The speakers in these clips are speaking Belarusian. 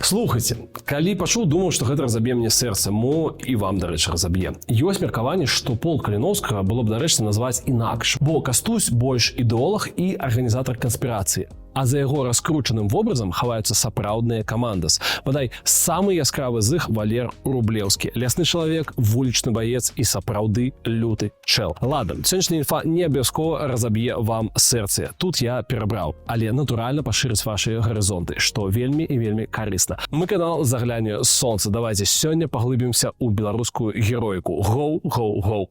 Слухайте, калі пачуў, думаў, што гэта разаб'е мне сэрца, мо і вам, дарэчы, разаб'е. Ёсць меркаванне, што полк Каліноўскага было б дарэчы назваць інакш, бо Кастусь больш ідэолаг і арганізатар канспірацыі. А за яго раскручаным вобразам хаваюцца сапраўдныя камандас. Бадай, самы яскравы з іх Валер Рублеўскі. Лясны чалавек, вулічны баец і сапраўды люты чэл. Ладно, сённяшняя інфа не абавязкова разаб'е вам сэрцы. Тут я перабраў, але натуральна пашырыць вашыя гарызонты, што вельмі і вельмі карысна. Мы канал «Заглянне сонца». Давайте сёння паглыбімся ў беларускую героіку. Гоу, гоу, гоу.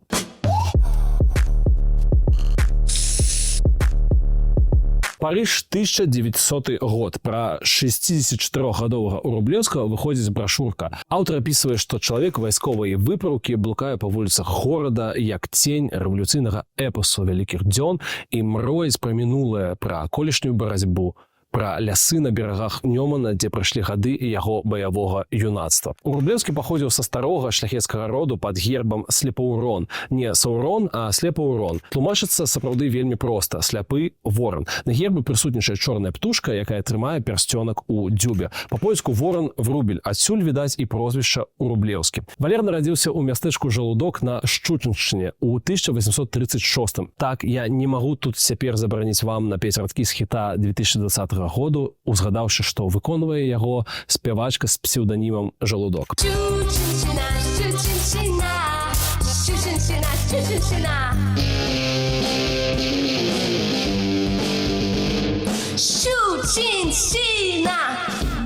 Париж 1900 год. Пра 64-гадовага Рублеўскага выходзіць брашурка. Аўтар апісвае, што чалавек вайсковай выпраўкі блукае па вуліцах горада як цень рэвалюцыйнага эпасу вялікіх дзён і мроіць пра мінулае, пра колішнюю барацьбу, пра лясы на берагах Нёмана, дзе прайшлі гады яго баявога юнацтва. Рублеўскі паходзіў са старога шляхецкага роду пад гербам Слепаўрон. Не Саўрон, а Слепаўрон. Тлумачыцца сапраўды вельмі проста. Сляпы воран. На гербе прысутнічае чорная птушка, якая трымае пярсцёнак у дзюбе. Па-польску воран Врубель. Адсюль відаць і прозвішча Рублеўскі. Валер нарадзіўся ў мястэчку Жалудок на Шчучыншчыне ў 1836. Так, я не магу тут цяпер забараніць вам напець радкі з хіта 2020 году, узгадаўшы, што выконвае яго спявачка з псеўданімам Жалудок.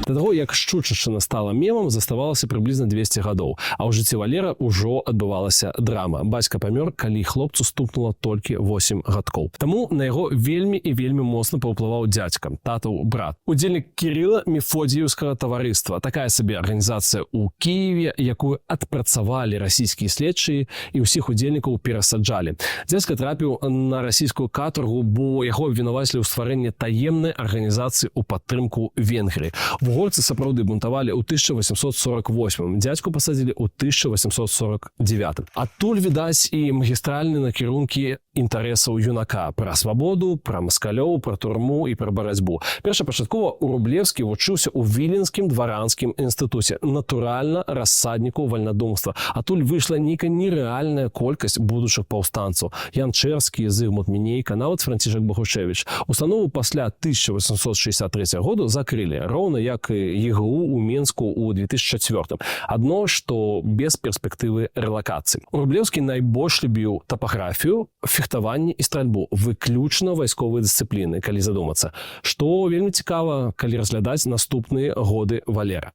Да таго, як Шчучыншчына стала мемам, заставалася прыблізна 200 гадоў, а ў жыцці Валера ўжо адбывалася драма. Бацька памёр, калі хлопцу стукнула толькі 8 гадкоў. Таму на яго вельмі і вельмі моцна паўплываў дзядзька, татаў брат. Удзельнік Кірыла Мефодіеўскага таварыства. Такая сабе арганізацыя ў Кіеве, якую адпрацавалі расійскія следчыя і ўсіх удзельнікаў перасаджалі. Дзядзька трапіў на расійскую катаргу, бо яго абвінавацілі ў стварэнні таемнай арганізацыі ў падтрымку Венгрыі. Вугорцы сапраўды бунтавалі ў 1848. Дзядзьку пасадзілі ў 1849. Адтуль відаць і магістральныя накірункі інтарэсаў юнака пра свабоду, пра маскалёў, пра турму і пра барацьбу. Першапачаткова Рублеўскі вучыўся ў Віленскім дваранскім інстытуце, натуральна рассадніку вальнадумства. Адтуль выйшла нейкая нерэальная колькасць будучых паўстанцаў. Ян Чэрскі, Зыгмунд Мінейка, нават Францішак Багушевіч. Установу пасля 1863 году закрылі, роўна як і ЕГУ у Менску ў 2004. Адно, што без перспектывы рэлакацыі. Рублеўскі найбольш любіў тапаграфію, фехтаванне і стральбу, выключна вайсковыя дысцыпліны, калі задумацца. Што вельмі цікава, калі разглядаць наступныя годы Валера.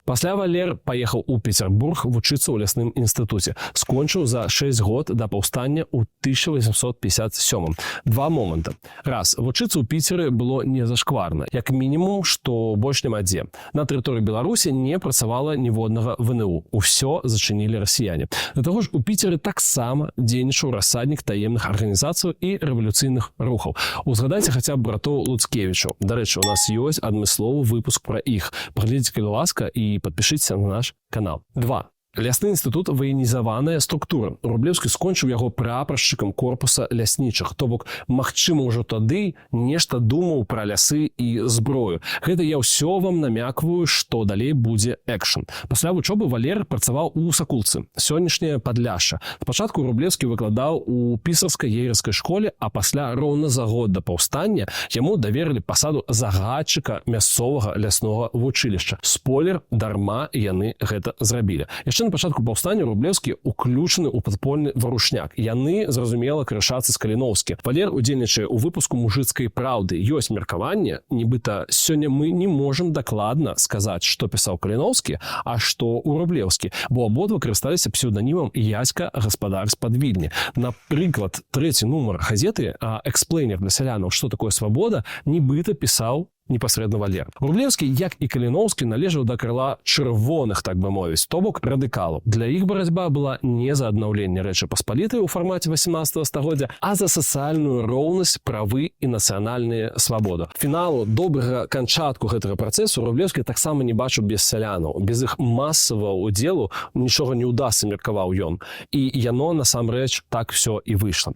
Пасля Валер паехаў у Петербург вучыцца ў лясным інстытуце. Скончыў за 6 год да паўстання ў 1857. Два моманта. Раз, вучыцца ў Піцеры было не зашкварна. Як мінімум, што больш няма дзе. На тэрыторыі Беларусі не працавала ніводнага ВНУ. Усё зачынілі расіяне. Да таго ж, у Піцеры таксама дзейнічаў рассаднік таемных арганізацый і рэвалюцыйных рухаў. Узгадайце хаця б братоў Луцкевічаў. Дарэчы, у нас ёсць адмысловы выпуск пра іх. Паглядзіце, калі ласка, і подпишитесь на наш канал. 2. Лясны інстытут – ваенізаваная структура. Рублеўскі скончыў яго прапаршчыкам корпуса ляснічых. То бок, магчыма, ўжо тады нешта думаў пра лясы і зброю. Гэта я ўсё вам намякваю, што далей будзе экшн. Пасля вучобы Валер працаваў у Сакулцы, сённяшняе Падляшша. Спачатку Рублеўскі выкладаў у пісарскай егерскай школе, а пасля роўна за год да паўстання яму даверылі пасаду загадчыка мясцовага ляснога вучылішча. Спойлер, дарма яны гэта зрабілі. Яшчэ на пачатку паўстання Рублеўскі уключаны ў падпольны варушняк. Яны, зразумела, крышацца з Каліноўскі. Валер удзельнічае ў выпуску мужыцкай праўды. Ёсць меркаванне, нібыта сёння мы не можам дакладна сказаць, што пісаў Каліноўскі, а што ў Рублеўскі, бо абодва карысталіся псеўданімам Яська гаспадар з-пад Вільні. Напрыклад, 3 нумар газеты «Эксплейнер для сялянаў. Што такое свабода» нібыта пісаў непасрэдна Валер. Рублеўскі, як і Каліноўскі, належаў да крыла чырвоных, так бы мовіць, то бок радыкалаў. Для іх барацьба была не за аднаўленне Рэчы Паспалітай у фармаце 18 стагоддзя, а за сацыяльную роўнасць, правы і нацыянальныя свабоды. Фіналу, добрага канчатку гэтага працэсу Рублеўскі таксама не бачыў без сялянаў. Без іх масавага ўдзелу нічога не ўдасца, меркаваў ён. І яно, насамрэч, так всё і выйшла.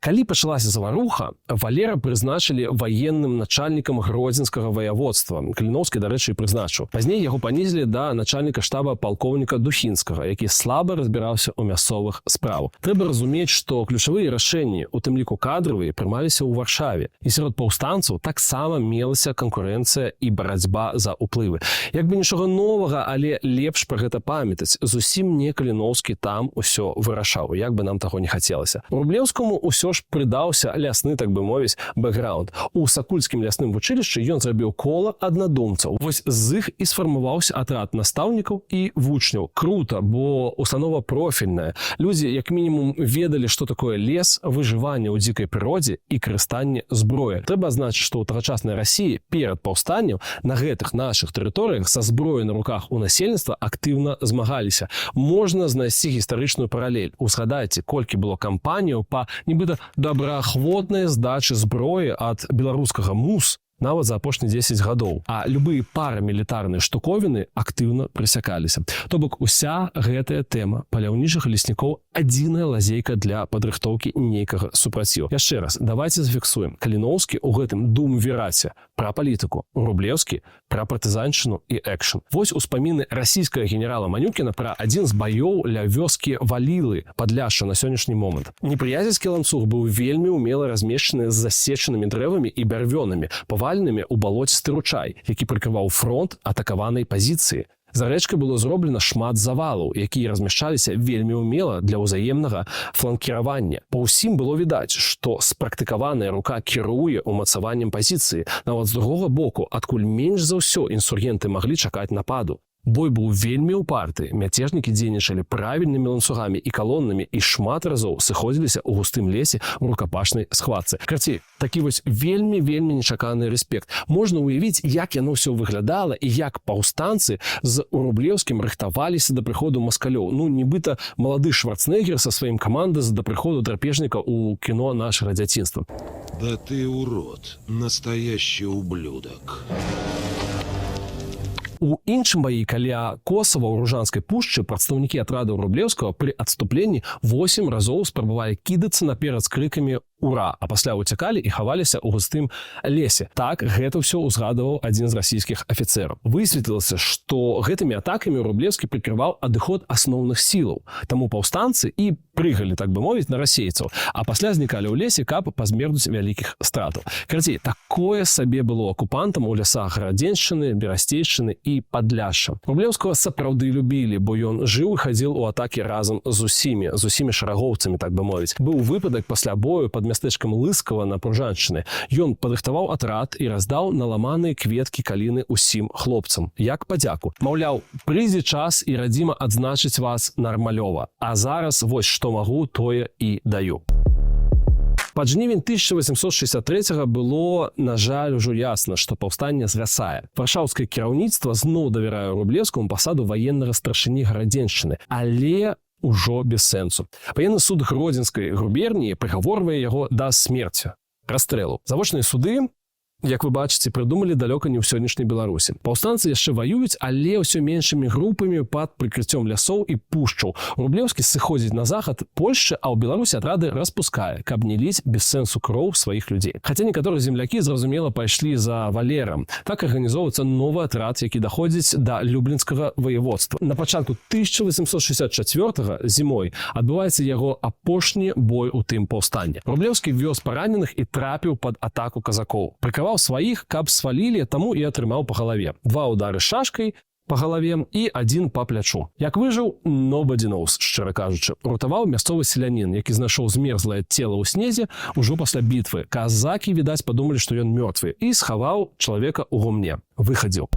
Калі пачалася заваруха, Валера прызначылі ваенным начальнікам гродзенскага ваяводства. Каліноўскі, дарэчы, прызначыў. Пазней яго панізілі да начальніка штаба палкоўніка Духінскага, які слаба разбіраўся ў мясцовых справах. Трэба разумець, што ключавыя рашэнні, у тым ліку кадравыя, прымаліся ў Варшаве. І сярод паўстанцаў таксама мелася канкурэнцыя і барацьба за ўплывы. Як бы нічога новага, але лепш пра гэта памятаць. Зусім не Каліноўскі там усё вырашаў, як бы нам таго не хацелася. Рублеўскаму ўсё ж прыдаўся лясны, так бы мовіць, бэкграунд. У Сакульскім лясным вучылішчы ён зрабіў кола аднадумцаў. Вось з іх і сфармаваўся атрад настаўнікаў і вучняў. Крута, бо установа профільная. Людзі, як мінімум, ведалі, што такое лес, выжыванне ў дзікай прыродзе і карыстанне зброі. Трэба адзначыць, што ў тагачаснай Расіі перад паўстаннем на гэтых нашых тэрыторыях са зброяй на руках у насельніцтва актыўна змагаліся. Можна знайсці гістарычную паралель. Узгадайце, колькі было кампаніяў па нібыта добраахвотнай здачы зброі ад беларускага МУС нават за апошнія 10 гадоў. А любыя парамілітарныя штуковіны актыўна прысякаліся. То бок уся гэтая тэма паляўнічых леснікоў адзіная лазейка для падрыхтоўкі нейкага супраціву. Яшчэ раз, давайте зафіксуем. Каліноўскі ў гэтым думвіраце пра палітыку, Рублеўскі пра партызаншчыну і экшн. Вось успаміны расійскага генерала Манюкіна пра адзін з баёў ля вёскі Валілы, Падляшша на сённяшні момант. Непрыязельскі ланцуг быў вельмі ўмела размешчаны з засечанымі дрэвамі і бярвёнамі, повальнымі ў балоцісты ручай, які прыкрываў фронт атакаванай пазіцыі. За рэчкай было зроблена шмат завалаў, якія размяшчаліся вельмі ўмела для ўзаемнага фланкіравання. Па ўсім было відаць, што спрактыкаваная рука кіруе ўмацаваннем пазіцыі. Нават з другога боку, адкуль менш за ўсё інсургенты маглі чакаць нападу. Бой быў вельмі ўпарты, мяцежнікі дзейнічалі правільнымі ланцугамі і калонамі і шмат разоў сыходзіліся ў густым лесе ў рукапашнай схватцы. Карцей, такі вось вельмі нечаканы рэспект. Можна ўявіць, як яно ўсё выглядала і як паўстанцы з Рублеўскім рыхтаваліся да прыходу маскалёў. Ну, нібыта малады Шварценеггер са сваім камандай да прыходу драпежніка ў кіно нашага дзяцінства. Да ты урод, настоящий ублюдок. У іншым баі каля Косава ў Ружанскай пушчы прадстаўнікі атрадаў Рублеўскага пры адступленні 8 разоў спрабавалі кідацца наперад з крыкамі «Ура!», а пасля уцякалі і хаваліся ў густым лесе. Так, гэта ўсё ўзгадаваў адзін з расійскіх афіцэраў. Высветлілася, што гэтымі атакамі Рублеўскі прыкрываў адыход асноўных сілаў. Таму паўстанцы і прыгалі, так бы мовіць, на расейцаў, а пасля знікалі ў лесе, каб пазмернуць вялікіх стратаў. Карацей, такое сабе было акупантам у лясах Гарадзеншчыны, Берасцейшчыны і Падляшша. Рублеўскага сапраўды любілі, бо ён жыў і хадзіл у атакі разам з усімі шарагоўцамі, так бы мовіць. Быў выпадак пасля бою пад мястэчкам Лыскава на Пружаншчыны. Ён падрыхтаваў атрад і раздаў наламаныя кветкі каліны ўсім хлопцам. Як падзяку. Маўляў, прыйдзе час і радзіма адзначыць вас нармалёва. А зараз вось што магу, тое і даю. Пад жнівень 1863 было, на жаль, ужо ясна, што паўстанне згасае. Варшаўскае кіраўніцтва зноў давярае Рублеўскаму пасаду ваеннага старшыні Гарадзеншчыны, але ужо без сэнсу. Ваенны суд Гродзенскай губерніі прыгаворвае яго да смерці, расстрэлу. Завочныя суды, як вы бачыце, прыдумалі далёка не ў сённяшняй Беларусі. Паўстанцы яшчэ ваююць, але ўсё меншымі групамі пад прыкрыццём лясоў і пушчаў. Рублеўскі сыходзіць на захад Польшчы, а ў Беларусі атрады распускае, каб не ліць без сэнсу кроў сваіх людзей. Хаця некаторыя землякі, зразумела, пайшлі за Валерам. Так арганізоўваецца новы атрад, які даходзіць да Люблінскага ваяводства. На пачатку 1864 зімой адбываецца яго апошні бой у тым паўстанні. Рублеўскі вёз параненых і трапіў пад атаку казакоў. Прыкаваў сваіх, каб свалілі, таму і атрымаў па галаве. 2 удары шашкай па галаве і 1 па плячу. Як выжыў, nobody knows, шчыра кажучы. Ратаваў мясцовы селянін, які знайшоў змерзлае цела ў снезе ўжо пасля бітвы. Казакі, відаць, падумалі, што ён мёртвы, і схаваў чалавека ў гумне. Выхадзіў.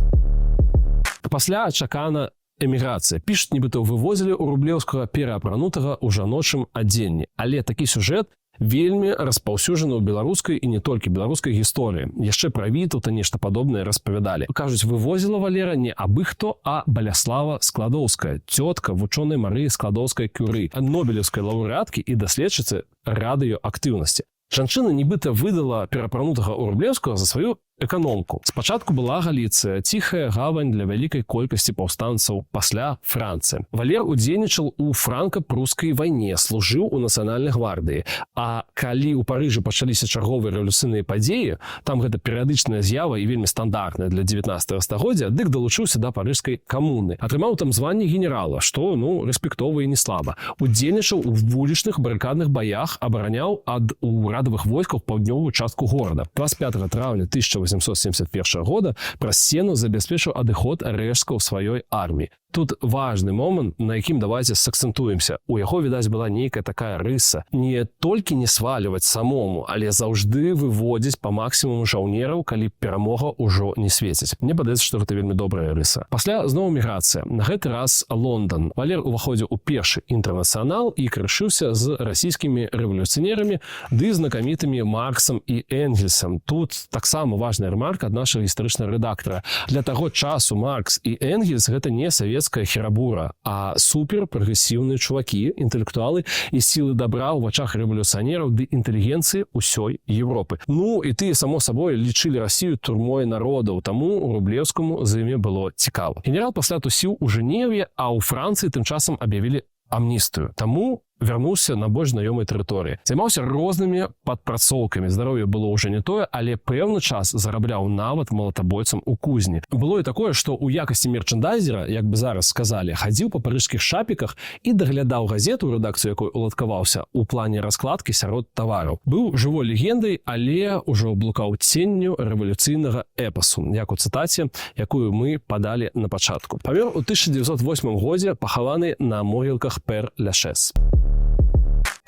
Пасля чакана эміграцыя. Пішуць, нібыта вывозілі ў Рублеўскага пераапранутага ў жаночым адзенні. Але такі сюжэт вельмі распаўсюджаны ў беларускай і не толькі беларускай гісторыі. Яшчэ пра Вітаўта нешта падобнае распавядалі. Кажуць, вывозіла Валера не абы хто, а Баляслава Складоўская, цётка вучонай Марыі Складоўскай-Кюры, нобелеўскай лаўрэаткі і даследчыцы радыёактыўнасці. Жанчына нібыта выдала пераапранутага ў Рублеўскага за сваю эканомку. Спачатку была Галіцыя, ціхая гавань для вялікай колькасці паўстанцаў, пасля Францыя. Валер удзельнічаў у франка-прускай вайне, служыў у нацыянальнай гвардыі. А калі ў Парыжы пачаліся чарговыя рэвалюцыйныя падзеі, там гэта перыядычная з'ява і вельмі стандартная для 19 стагоддзя, дык далучыўся да парыжскай камуны. Атрымаў там званне генерала, што, рэспектова і не слаба. Удзельнічаў у вулічных барыкадных баях, абараняў ад урадавых войскаў паўднёвую частку горада. 25 траўня 1871 года праз Сену забяспечыў адыход рэшткаў сваёй арміі. Тут важны момант, на якім давайте сакцэнтуемся. У яго, відаць, была нейкая такая рыса. Не толькі не сваліваць самому, але заўжды выводзіць па максімуму жаўнераў, калі перамога ўжо не свеціць. Мне падаецца, што гэта вельмі добрая рыса. Пасля зноў міграцыя. На гэты раз Лондан. Валер уваходзіў у першы інтэрнацыянал і крышыўся з расійскімі рэвалюцыянерамі ды знакамітымі Марксам і Энгельсам. Тут таксама важная ремарка ад нашага гістарычнага рэдактара. Для таго часу Маркс і Энгельс гэта не савецкая херабура, а супер прагрэсіўныя чувакі, інтэлектуалы і сілы добра ў вачах рэвалюцыянераў ды інтэлігенцыі ўсёй Европы. І тыя, само сабой, лічылі Расію турмой народаў, таму Рублеўскаму з імі было цікава. Генерал пасля тусіў у Жэневе, а ў Францыі тым часам аб'явілі амністыю. Таму вярнуўся на больш знаёмай тэрыторыі. Займаўся рознымі падпрацоўкамі. Здароўе было ўжо не тое, але пэўны час зарабляў нават малатабойцам у кузні. Было і такое, што ў якасці мерчандайзера, як бы зараз сказалі, хадзіў па парыжскіх шапіках і даглядаў газету, рэдакцыю якой уладкаваўся у плане раскладкі сярод тавараў. Быў жывой легендай, але ўжо блукаў ценню рэвалюцыйнага эпасу, як у цытаце, якую мы падалі на пачатку. Памёр у 1908 годзе, пахаваны на могілках Пэр-Ляшэс.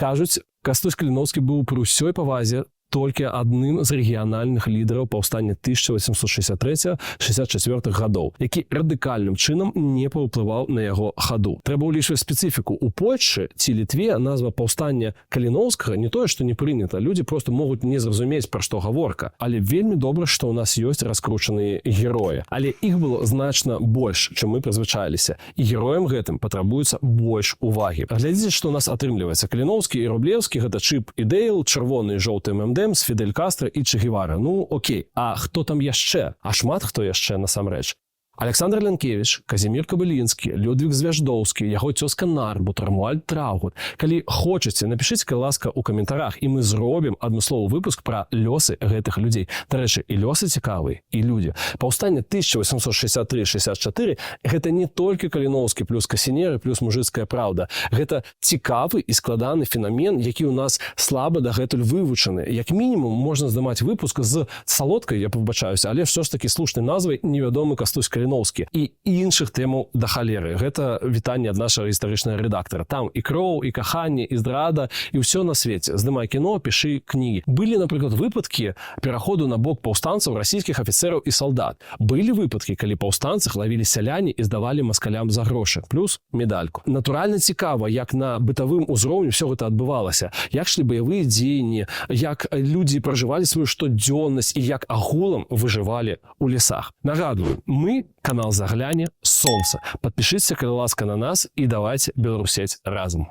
Кажуць, Кастусь Каліноўскі быў пры ўсёй павазе толькі адным з рэгіянальных лідараў паўстання 1863-64 гадоў, які радыкальным чынам не паўплываў на яго хаду. Трэба ўлічваць спецыфіку. У Польшчы ці Літве назва паўстання Каліноўскага не тое, што не прынята. Людзі проста могуць не зразумець, пра што гаворка. Але вельмі добра, што ў нас ёсць раскручаныя героі. Але іх было значна больш, чым мы прызвычаіліся. І героям гэтым патрабуецца больш увагі. Глядзіце, што ў нас атрымліваецца. Каліноўскі і Рублеўскі — гэта Чып і Дейл, чырвоны і жоўты ММД, з Фідель Кастра і Че Гевара. Окей. А хто там яшчэ? А шмат хто яшчэ насамрэч. Александр Лянкевіч, Казімір Кабылінскі, Людвік Звяждоўскі, яго цёзка Нарбут, Рамуальд Траўгут. Калі хочаце, напішыце, калі ласка, у каментарах, і мы зробім адмысловы выпуск пра лёсы гэтых людзей. Дарэчы, і лёсы цікавыя, і людзі. Паўстанне 1863-64 — гэта не толькі Каліноўскі плюс касінеры плюс мужыцкая праўда. Гэта цікавы і складаны фенамен, які ў нас слаба дагэтуль вывучаны. Як мінімум, можна здымаць выпуск з салодкай, я пабачаюся, але ўсё ж такі слушнай назвай «Невядомы Кастусь Каліноўскі» і іншых тэмаў да халеры. Гэта вітанне ад нашага гістарычнага рэдактара. Там і кроў, і каханне, і здрада, і ўсё на свеце. Здымай кіно, пішы кнігі. Былі, напрыклад, выпадкі пераходу на бок паўстанцаў расійскіх афіцэраў і салдат. Былі выпадкі, калі паўстанцах лавілі сяляне і здавалі маскалям за грошы, плюс медальку. Натуральна цікава, як на бытавым узроўні ўсё гэта адбывалася. Як шлі баявыя дзеянні, як людзі пражывалі сваю штодзённасць і як агулам выжывалі ў лесах. Нагадую, мы канал «Загляне Сонца». Подпишіться, калі ласка, на нас і давайте беларусець разом.